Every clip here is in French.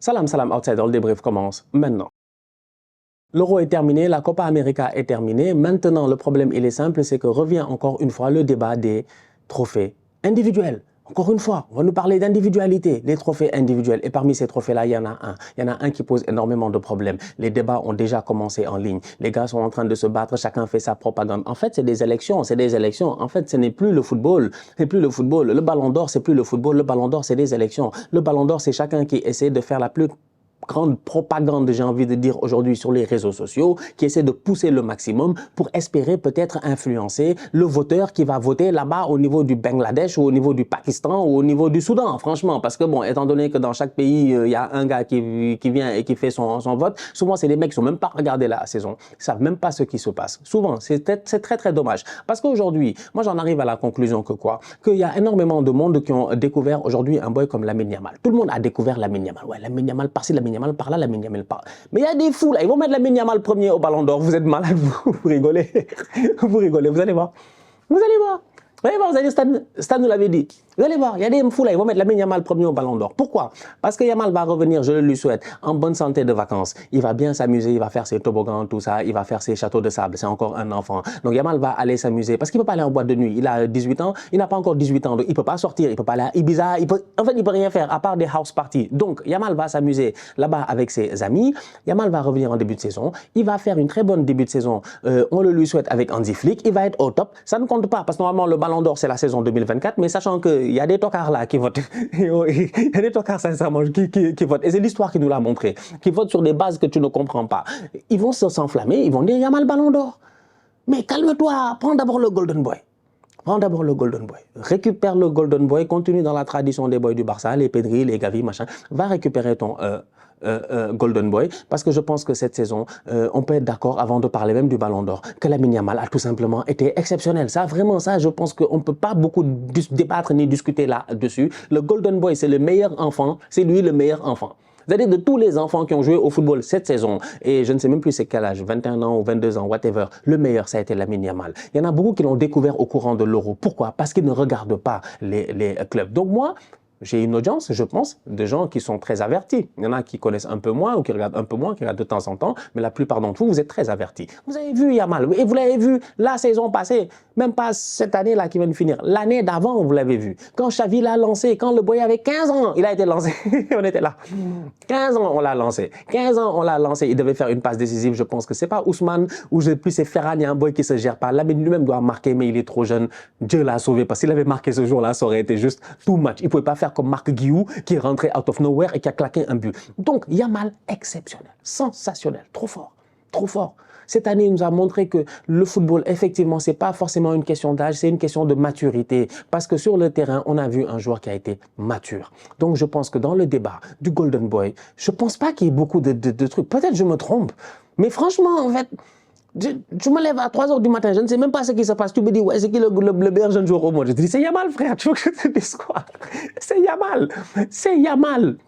Salam, salam, outsider, le débrief commence maintenant. L'Euro est terminé, la Copa América est terminée. Maintenant, le problème, il est simple, c'est que revient encore une fois le débat des trophées individuels. Encore une fois, on va nous parler d'individualité, les trophées individuels. Et parmi ces trophées-là, il y en a un. Il y en a un qui pose énormément de problèmes. Les débats ont déjà commencé en ligne. Les gars sont en train de se battre, chacun fait sa propagande. En fait, c'est des élections, c'est des élections. En fait, ce n'est plus le football. C'est plus le football. Le ballon d'or, c'est plus le football. Le ballon d'or, c'est des élections. Le ballon d'or, c'est chacun qui essaie de faire la plus grande propagande, j'ai envie de dire aujourd'hui sur les réseaux sociaux, qui essaie de pousser le maximum pour espérer peut-être influencer le voteur qui va voter là-bas au niveau du Bangladesh ou au niveau du Pakistan ou au niveau du Soudan, franchement. Parce que bon, étant donné que dans chaque pays, il y a un gars qui vient et qui fait son vote, souvent c'est des mecs qui ne sont même pas regardés la saison, ils ne savent même pas ce qui se passe. Souvent, c'est très très dommage. Parce qu'aujourd'hui, moi j'en arrive à la conclusion que quoi? Qu'il y a énormément de monde qui ont découvert aujourd'hui un boy comme Lamine Yamal. Tout le monde a découvert Lamine Yamal. Ouais, Lamine Yamal par-ci, Lamine Yamal par là, Lamine Yamal par là. Mais il y a des fous là, ils vont mettre Lamine Yamal premier au Ballon d'Or. Vous êtes malade, vous rigolez. Vous rigolez, vous allez voir. Vous allez voir. Vous allez voir, vous allez, Stan nous l'avait dit. Vous allez voir, il y a des fous là, ils vont mettre Lamine Yamal premier au Ballon d'Or. Pourquoi? Parce que Yamal va revenir, je le lui souhaite, en bonne santé de vacances. Il va bien s'amuser, il va faire ses toboggans, tout ça, il va faire ses châteaux de sable. C'est encore un enfant. Donc Yamal va aller s'amuser parce qu'il ne peut pas aller en boîte de nuit. Il a 18 ans, il n'a pas encore 18 ans, donc il ne peut pas sortir, il ne peut pas aller à Ibiza, en fait, il ne peut rien faire à part des house parties. Donc Yamal va s'amuser là-bas avec ses amis. Yamal va revenir en début de saison. Il va faire une très bonne début de saison. On le lui souhaite avec Hansi Flick. Il va être au top. Ça ne compte pas parce que normalement le Ballon d'Or c'est la saison 2024, mais sachant qu'il y a des tocards là qui votent, il y a des tocards sincèrement qui votent, et c'est l'histoire qui nous l'a montré, qui votent sur des bases que tu ne comprends pas. Ils vont s'enflammer, ils vont dire Yamal Ballon d'Or. Mais calme-toi, prends d'abord le Golden Boy. Prends d'abord le Golden Boy. Récupère le Golden Boy, continue dans la tradition des boys du Barça, les Pedri, les Gavi, machin. Va récupérer ton Golden Boy, parce que je pense que cette saison, on peut être d'accord, avant de parler même du Ballon d'Or, que Lamine Yamal a tout simplement été exceptionnel. Ça, vraiment, ça, je pense qu'on ne peut pas beaucoup débattre ni discuter là-dessus. Le Golden Boy, c'est le meilleur enfant, c'est lui le meilleur enfant. C'est-à-dire de tous les enfants qui ont joué au football cette saison, et je ne sais même plus c'est quel âge, 21 ans ou 22 ans, whatever, le meilleur, ça a été Lamine Yamal. Il y en a beaucoup qui l'ont découvert au courant de l'Euro. Pourquoi? Parce qu'ils ne regardent pas les clubs. Donc moi, j'ai une audience, je pense, de gens qui sont très avertis. Il y en a qui connaissent un peu moins ou qui regardent un peu moins, qui regardent de temps en temps, mais la plupart d'entre vous, vous êtes très avertis. Vous avez vu Yamal, et vous l'avez vu la saison passée, même pas cette année-là qui vient de finir, l'année d'avant, vous l'avez vu. Quand Xavi l'a lancé, quand le boy avait 15 ans, il a été lancé, on était là. 15 ans, on l'a lancé. 15 ans, on l'a lancé. Il devait faire une passe décisive, je pense que c'est pas Ousmane, ou je sais plus, c'est Ferran, il y a un boy qui se gère pas. Lamine lui-même doit marquer, mais il est trop jeune. Dieu l'a sauvé, parce qu'il avait marqué ce jour-là, ça aurait été juste too much. Il pouvait pas faire comme Marc Guiou, qui est rentré out of nowhere et qui a claqué un but. Donc, Yamal, exceptionnel, sensationnel, trop fort, trop fort. Cette année, il nous a montré que le football, effectivement, c'est pas forcément une question d'âge, c'est une question de maturité. Parce que sur le terrain, on a vu un joueur qui a été mature. Donc, je pense que dans le débat du Golden Boy, je pense pas qu'il y ait beaucoup de trucs. Peut-être je me trompe. Mais franchement, en fait, je me lève à 3 h du matin, je ne sais même pas ce qui se passe. Tu me dis, ouais, c'est qui le meilleur jeune joueur au monde? Je te dis, c'est Yamal, frère. Tu veux que je te dise quoi? C'est Yamal. C'est Yamal.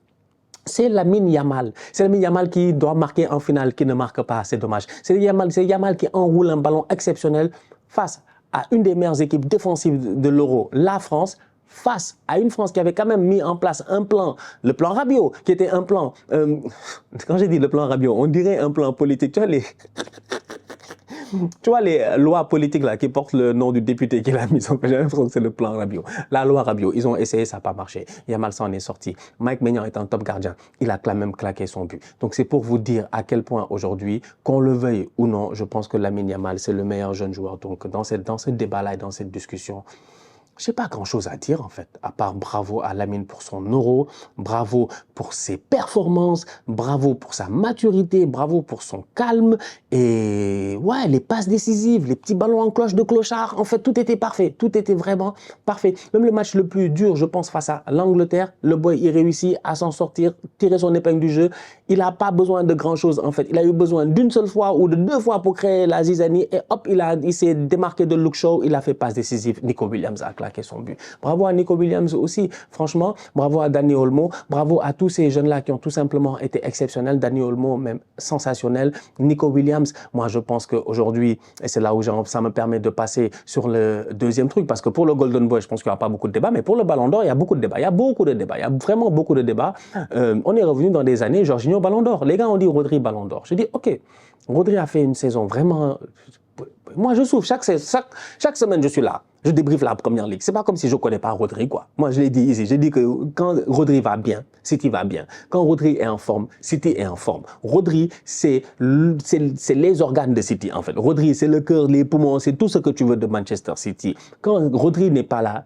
C'est Lamine Yamal. C'est Lamine Yamal qui doit marquer en finale, qui ne marque pas. C'est dommage. C'est Yamal qui enroule un ballon exceptionnel face à une des meilleures équipes défensives de l'Euro, la France, face à une France qui avait quand même mis en place un plan, le plan Rabiot, qui était un plan, quand j'ai dit le plan Rabiot, on dirait un plan politique. Tu vois les lois politiques là qui portent le nom du député qui l'a mis, j'ai l'impression que c'est le plan Rabiot. La loi Rabiot, ils ont essayé, ça n'a pas marché. Yamal s'en est sorti. Mike Maignan est un top gardien. Il a quand même claqué son but. Donc c'est pour vous dire à quel point aujourd'hui, qu'on le veuille ou non, je pense que Lamine Yamal, c'est le meilleur jeune joueur. Donc dans ce débat-là et dans cette discussion, je n'ai pas grand-chose à dire en fait, à part bravo à Lamine pour son Euro, bravo pour ses performances, bravo pour sa maturité, bravo pour son calme et ouais, les passes décisives, les petits ballons en cloche de clochard, en fait tout était parfait, tout était vraiment parfait. Même le match le plus dur, je pense, face à l'Angleterre, le boy il réussit à s'en sortir, tirer son épingle du jeu, il n'a pas besoin de grand-chose en fait, il a eu besoin d'une seule fois ou de 2 fois pour créer la zizanie et hop, il s'est démarqué de Luke Shaw, il a fait passe décisive, Nico Williams a claqué son but. Bravo à Nico Williams aussi, franchement, bravo à Dani Olmo, bravo à tous ces jeunes-là qui ont tout simplement été exceptionnels, Dani Olmo même sensationnel, Nico Williams Williams. Moi, je pense qu'aujourd'hui, et c'est là où ça me permet de passer sur le deuxième truc, parce que pour le Golden Boy, je pense qu'il n'y aura pas beaucoup de débats, mais pour le Ballon d'Or, il y a beaucoup de débats. Il y a beaucoup de débats. Il y a vraiment beaucoup de débats. On est revenu dans des années Jorginho Ballon d'Or. Les gars ont dit Rodri Ballon d'Or. Je dis, OK, Rodri a fait une saison vraiment... Moi, je souffre. Chaque semaine, je suis là. Je débriefe la première ligue. C'est pas comme si je connais pas Rodri, quoi. Moi, je l'ai dit ici. J'ai dit que quand Rodri va bien, City va bien. Quand Rodri est en forme, City est en forme. Rodri, c'est les organes de City, en fait. Rodri, c'est le cœur, les poumons, c'est tout ce que tu veux de Manchester City. Quand Rodri n'est pas là,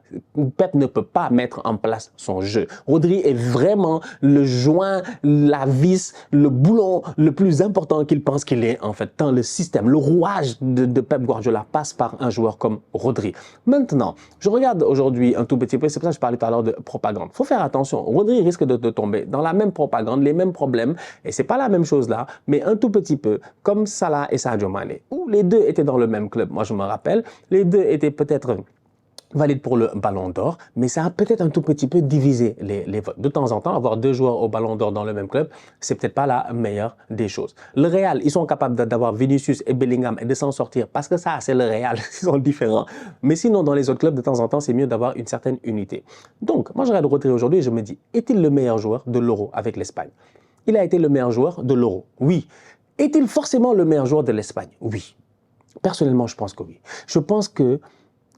Pep ne peut pas mettre en place son jeu. Rodri est vraiment le joint, la vis, le boulon le plus important qu'il pense qu'il est, en fait, dans le système. Le rouage de Pep Guardiola passe par un joueur comme Rodri. Maintenant, je regarde aujourd'hui un tout petit peu, c'est pour ça que je parlais tout à l'heure de propagande. Il faut faire attention, Rodri risque de tomber dans la même propagande, les mêmes problèmes, et c'est pas la même chose là, mais un tout petit peu, comme Salah et Sadio Mané, où les deux étaient dans le même club. Moi, je me rappelle, les deux étaient peut-être valide pour le Ballon d'Or, mais ça a peut-être un tout petit peu divisé les votes. De temps en temps, avoir deux joueurs au Ballon d'Or dans le même club, c'est peut-être pas la meilleure des choses. Le Real, ils sont capables d'avoir Vinicius et Bellingham et de s'en sortir parce que ça, c'est le Real, ils sont différents. Mais sinon, dans les autres clubs, de temps en temps, c'est mieux d'avoir une certaine unité. Donc, moi, je regarde Rodri aujourd'hui et je me dis, est-il le meilleur joueur de l'Euro avec l'Espagne? Il a été le meilleur joueur de l'Euro, oui. Est-il forcément le meilleur joueur de l'Espagne? Oui. Personnellement, je pense que oui. Je pense que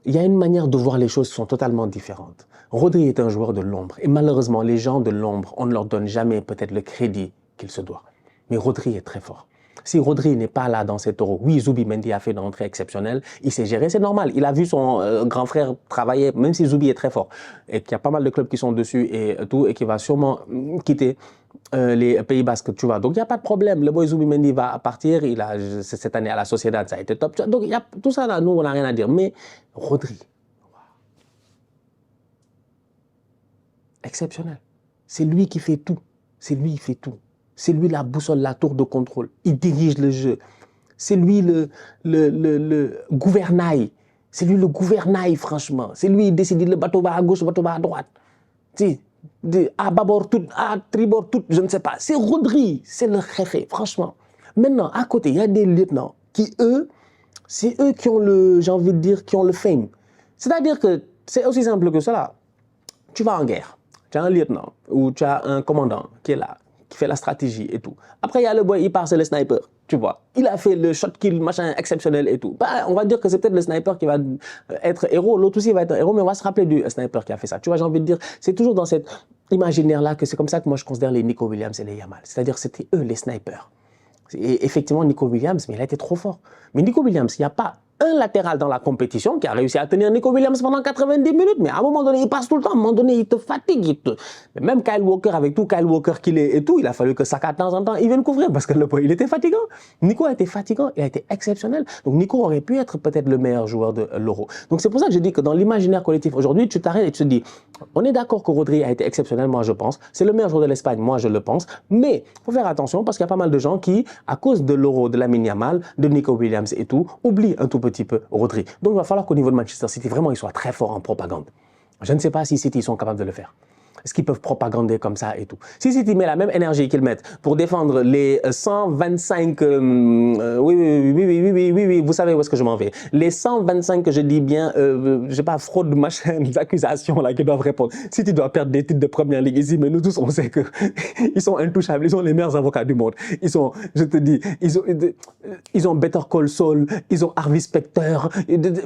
il y a une manière de voir les choses qui sont totalement différentes. Rodri est un joueur de l'ombre. Et malheureusement, les gens de l'ombre, on ne leur donne jamais peut-être le crédit qu'il se doit. Mais Rodri est très fort. Si Rodri n'est pas là dans cet Euro, oui, Zubimendi a fait une entrée exceptionnelle, il s'est géré, c'est normal. Il a vu son grand frère travailler, même si Zubi est très fort. Et qu'il y a pas mal de clubs qui sont dessus et tout, et qui va sûrement quitter les Pays Basques, tu vois. Donc, il n'y a pas de problème. Le boy Zubimendi va partir. Il a, cette année à la Sociedad, ça a été top. Donc, il y a, tout ça, là, nous, on n'a rien à dire. Mais Rodri, exceptionnel. C'est lui qui fait tout. C'est lui qui fait tout. C'est lui la boussole, la tour de contrôle. Il dirige le jeu. C'est lui le gouvernail. C'est lui le gouvernail, franchement. C'est lui qui décide le bateau va à gauche, le bateau va à droite. Tu sais, à bâbord tout, à tribord tout, je ne sais pas. C'est Rodri, c'est le jefe, franchement. Maintenant, à côté, il y a des lieutenants qui, eux, c'est eux qui ont le, j'ai envie de dire, qui ont le fame. C'est-à-dire que c'est aussi simple que cela. Tu vas en guerre, tu as un lieutenant ou tu as un commandant qui est là, qui fait la stratégie et tout. Après, il y a le boy, il part, c'est le sniper, tu vois. Il a fait le shot kill, machin, exceptionnel et tout. Bah, on va dire que c'est peut-être le sniper qui va être héros, l'autre aussi va être un héros, mais on va se rappeler du sniper qui a fait ça. Tu vois, j'ai envie de dire, c'est toujours dans cet imaginaire-là que c'est comme ça que moi je considère les Nico Williams et les Yamal. C'est-à-dire que c'était eux les snipers. Et effectivement, Nico Williams, mais il a été trop fort. Mais Nico Williams, il n'y a pas un latéral dans la compétition qui a réussi à tenir Nico Williams pendant 90 minutes. Mais à un moment donné, il passe tout le temps. À un moment donné, il te fatigue. Mais même Kyle Walker, avec tout Kyle Walker qu'il est et tout, il a fallu que Saka de temps en temps, il vienne couvrir parce que il était fatigant. Nico a été fatigant, il a été exceptionnel. Donc Nico aurait pu être peut-être le meilleur joueur de l'Euro. Donc c'est pour ça que je dis que dans l'imaginaire collectif, aujourd'hui, tu t'arrêtes et tu te dis, on est d'accord que Rodri a été exceptionnel, moi je pense. C'est le meilleur joueur de l'Espagne, moi je le pense. Mais il faut faire attention parce qu'il y a pas mal de gens qui, à cause de l'Euro, de Lamine Yamal, de Nico Williams et tout, oublient un tout petit peu Rodri. Donc il va falloir qu'au niveau de Manchester City, vraiment, ils soient très forts en propagande. Je ne sais pas si City sont capables de le faire. Est-ce qu'ils peuvent propagander comme ça et tout? Si City met la même énergie qu'ils mettent pour défendre les 125... oui, vous savez où est-ce que je m'en vais. Les 125 que je dis bien, je sais pas, fraude, machin, les accusations là qu'ils doivent répondre. City doit perdre des titres de première ligue ici, mais nous tous, on sait qu'ils sont intouchables. Ils sont les meilleurs avocats du monde. Ils sont, je te dis, ils ont Better Call Saul, ils ont Harvey Specter,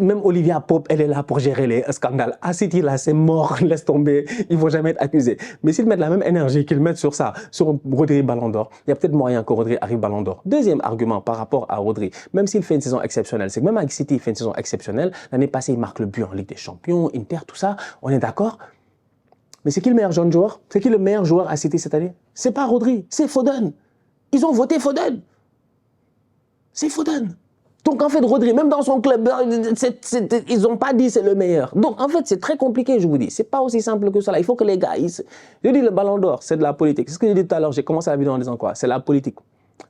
même Olivia Pope, elle est là pour gérer les scandales. À City, là, c'est mort, laisse tomber. Ils vont jamais être accusés. Mais s'ils mettent la même énergie qu'ils mettent sur ça, sur Rodri Ballon d'Or, il y a peut-être moyen que Rodri arrive Ballon d'Or. Deuxième argument par rapport à Rodri, même s'il fait une saison exceptionnelle, c'est que même avec City, il fait une saison exceptionnelle. L'année passée, il marque le but en Ligue des Champions, Inter, tout ça, on est d'accord. Mais c'est qui le meilleur jeune joueur? C'est qui le meilleur joueur à City cette année? C'est pas Rodri, c'est Foden. Ils ont voté Foden. C'est Foden. Donc en fait, Rodri, même dans son club, ils n'ont pas dit c'est le meilleur. Donc en fait, c'est très compliqué, je vous dis. C'est pas aussi simple que ça. Il faut que les gars... Je dis le Ballon d'Or, c'est de la politique. C'est ce que j'ai dit tout à l'heure. J'ai commencé la vidéo en disant quoi? C'est la politique.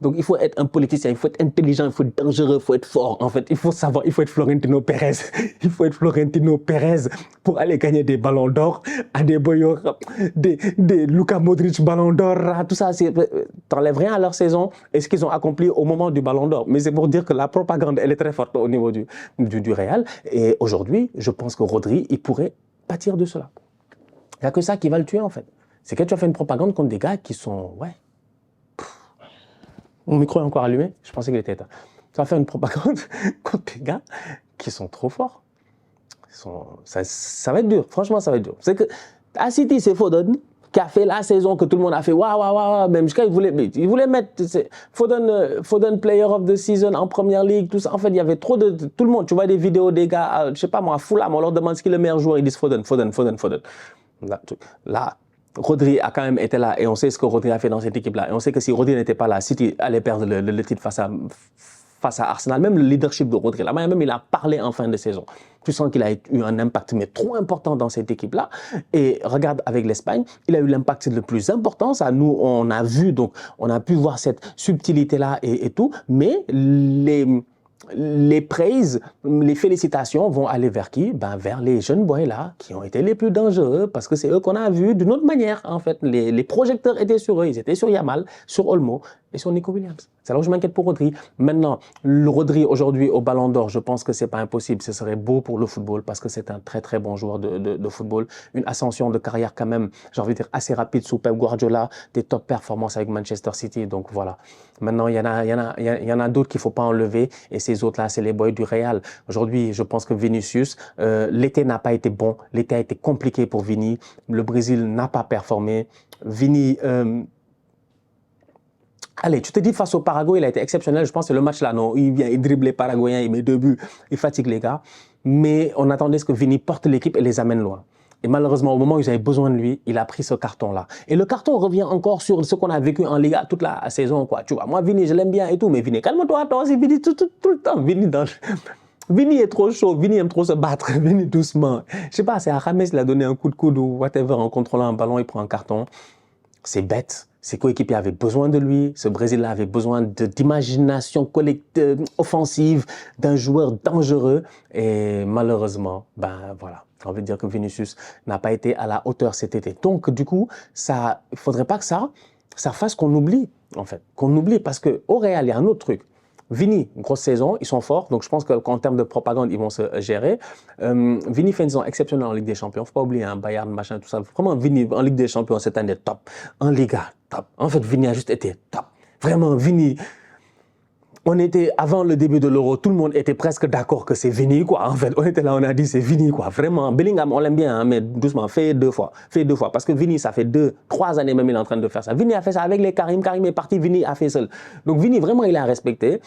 Donc, il faut être un politicien, il faut être intelligent, il faut être dangereux, il faut être fort. En fait, il faut savoir, il faut être Florentino Pérez. Il faut être Florentino Pérez pour aller gagner des ballons d'or à des Boyo, des Luka Modric ballon d'or, tout ça. T'enlèves rien à leur saison et ce qu'ils ont accompli au moment du ballon d'or. Mais c'est pour dire que la propagande, elle est très forte au niveau du Real. Et aujourd'hui, je pense que Rodri, il pourrait pâtir de cela. Il n'y a que ça qui va le tuer, en fait. C'est que tu as fait une propagande contre des gars qui sont... Ouais. Mon micro est encore allumé. Je pensais qu'il était éteint. Tu vas faire une propagande contre des gars qui sont trop forts. Ça va être dur. Franchement, ça va être dur. C'est que à City, c'est Foden qui a fait la saison que tout le monde a fait waouh. Même jusqu'à il voulait mettre Foden Player of the Season en Première Ligue, tout ça. En fait, il y avait trop de tout le monde. Tu vois des vidéos des gars, je sais pas moi, à Fulham, on leur demande ce qui est le meilleur joueur, ils disent Foden. Là, Rodri a quand même été là et on sait ce que Rodri a fait dans cette équipe-là. Et on sait que si Rodri n'était pas là, City allait perdre le titre face à Arsenal. Même le leadership de Rodri, là, même il a parlé en fin de saison. Tu sens qu'il a eu un impact, mais trop important dans cette équipe-là. Et regarde, avec l'Espagne, il a eu l'impact le plus important. Ça, nous, on a vu, donc, on a pu voir cette subtilité-là et tout. Mais les praises, les félicitations vont aller vers qui? Ben, vers les jeunes boys là, qui ont été les plus dangereux, parce que c'est eux qu'on a vus d'une autre manière, en fait. Les projecteurs étaient sur eux, ils étaient sur Yamal, sur Olmo et sur Nico Williams. C'est là où je m'inquiète pour Rodri. Maintenant, le Rodri aujourd'hui au Ballon d'Or, je pense que c'est pas impossible. Ce serait beau pour le football, parce que c'est un très très bon joueur de football. Une ascension de carrière quand même, j'ai envie de dire, assez rapide sous Pep Guardiola, des top performances avec Manchester City, donc voilà. Maintenant, il y en a d'autres qu'il ne faut pas enlever, et ces autres-là, c'est les boys du Real. Aujourd'hui, je pense que Vinicius, l'été n'a pas été bon, l'été a été compliqué pour Vini, le Brésil n'a pas performé, Vini... Allez, tu te dis face au Paraguay, il a été exceptionnel. Je pense que c'est le match là, non? Il vient, il dribble les Paraguayens, il met 2 buts, il fatigue les gars. Mais on attendait ce que Vini porte l'équipe et les amène loin. Et malheureusement, au moment où ils avaient besoin de lui, il a pris ce carton-là. Et le carton revient encore sur ce qu'on a vécu en Liga toute la saison, quoi. Tu vois, moi, Vini, je l'aime bien et tout, mais Vini, calme-toi, toi aussi, Vini, tout le temps. Vini est trop chaud, Vini aime trop se battre, Vini doucement. Je sais pas, c'est à James, il a donné un coup de coude ou whatever en contrôlant un ballon, il prend un carton. C'est bête. Ses coéquipiers avaient besoin de lui. Ce Brésil-là avait besoin d'imagination collective, offensive, d'un joueur dangereux. Et malheureusement, ben voilà. On veut dire que Vinicius n'a pas été à la hauteur cet été. Donc, du coup, il ne faudrait pas que ça fasse qu'on oublie, en fait. Qu'on oublie, parce qu'au Real, il y a un autre truc. Vini, grosse saison, ils sont forts, donc je pense qu'en termes de propagande, ils vont se gérer. Vini fait une saison exceptionnelle en Ligue des Champions, il ne faut pas oublier, hein, Bayern, machin, tout ça. Vraiment, Vini en Ligue des Champions cette année, top. En Liga, top. En fait, Vini a juste été top. Vraiment, Vini... On était, avant le début de l'Euro, tout le monde était presque d'accord que c'est Vini, quoi. En fait, on était là, on a dit c'est Vini, quoi. Vraiment, Bellingham, on l'aime bien, hein, mais doucement, fais deux fois. Parce que Vini, ça fait 3 années même, il est en train de faire ça. Vini a fait ça avec les Karim est parti, Vini a fait seul. Donc Vini, vraiment, il a respecté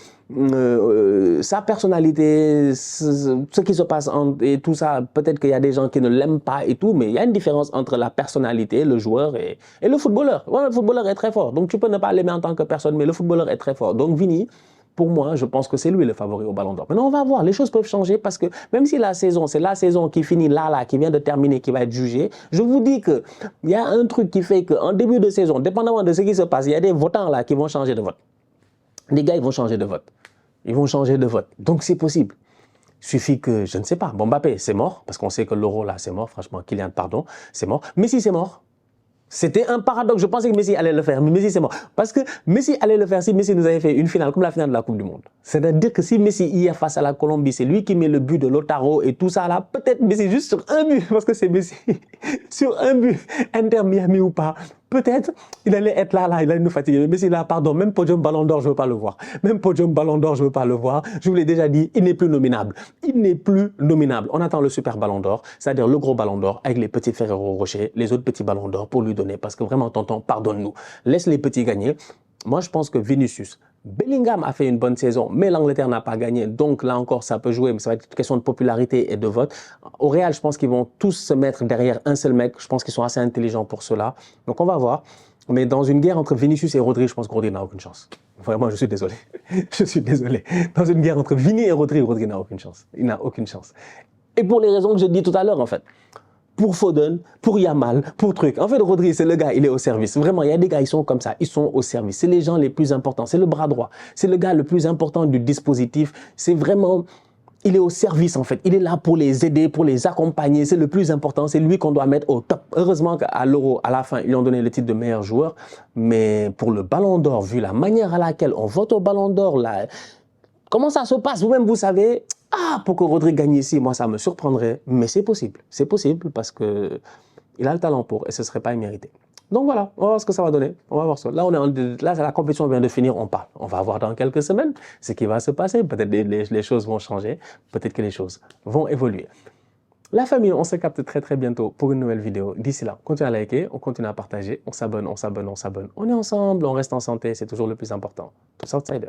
sa personnalité, ce qui se passe et tout ça. Peut-être qu'il y a des gens qui ne l'aiment pas et tout, mais il y a une différence entre la personnalité, le joueur et le footballeur. Ouais, le footballeur est très fort. Donc tu peux ne pas l'aimer en tant que personne, mais le footballeur est très fort. Donc Vini, pour moi, je pense que c'est lui le favori au Ballon d'Or. Maintenant, on va voir, les choses peuvent changer parce que même si c'est la saison qui finit là, qui vient de terminer, qui va être jugée, je vous dis qu'il y a un truc qui fait qu'en début de saison, dépendamment de ce qui se passe, il y a des votants là qui vont changer de vote. Les gars, ils vont changer de vote. Donc, c'est possible. Il suffit que, je ne sais pas, Mbappé, c'est mort, parce qu'on sait que l'Euro, là, c'est mort. Franchement, Kylian, pardon, c'est mort. Messi, c'est mort. C'était un paradoxe. Je pensais que Messi allait le faire, mais Messi, c'est mort. Parce que Messi allait le faire si Messi nous avait fait une finale, comme la finale de la Coupe du Monde. C'est-à-dire que si Messi, hier, face à la Colombie, c'est lui qui met le but de Lautaro et tout ça là, peut-être Messi juste sur un but, parce que c'est Messi, sur un but, Inter Miami ou pas, peut-être il allait être là, il allait nous fatiguer. Mais Messi là, pardon, même podium Ballon d'Or, je ne veux pas le voir. Je vous l'ai déjà dit, il n'est plus nominable. On attend le super Ballon d'Or, c'est-à-dire le gros Ballon d'Or avec les petits Ferrero Rocher, les autres petits Ballons d'Or pour lui donner. Parce que vraiment, tonton, pardonne-nous. Laisse les petits gagner. Moi, je pense que Vinicius, Bellingham a fait une bonne saison, mais l'Angleterre n'a pas gagné. Donc là encore, ça peut jouer, mais ça va être une question de popularité et de vote. Au Real, je pense qu'ils vont tous se mettre derrière un seul mec. Je pense qu'ils sont assez intelligents pour cela. Donc on va voir. Mais dans une guerre entre Vinicius et Rodri, je pense que Rodri n'a aucune chance. Vraiment, je suis désolé. Dans une guerre entre Vini et Rodri, Rodri n'a aucune chance. Il n'a aucune chance. Et pour les raisons que j'ai dit tout à l'heure, en fait. pour Foden, pour Yamal, pour truc. En fait, Rodri, c'est le gars, il est au service. Vraiment, il y a des gars, ils sont comme ça, ils sont au service. C'est les gens les plus importants, c'est le bras droit, c'est le gars le plus important du dispositif. C'est vraiment, il est au service en fait. Il est là pour les aider, pour les accompagner. C'est le plus important, c'est lui qu'on doit mettre au top. Heureusement qu'à l'Euro, à la fin, ils lui ont donné le titre de meilleur joueur. Mais pour le Ballon d'Or, vu la manière à laquelle on vote au Ballon d'Or, là, comment ça se passe? Vous-même, vous savez, pour que Rodri gagne ici, moi, ça me surprendrait. Mais c'est possible. C'est possible parce qu'il a le talent pour et ce ne serait pas immérité. Donc voilà, on va voir ce que ça va donner. On va voir ça. Là, la compétition vient de finir, on parle. On va voir dans quelques semaines ce qui va se passer. Peut-être les choses vont changer. Peut-être que les choses vont évoluer. La famille, on se capte très très bientôt pour une nouvelle vidéo. D'ici là, continuez à liker, on continue à partager, on s'abonne, on s'abonne, on s'abonne. On est ensemble, on reste en santé, c'est toujours le plus important. Tous outsiders.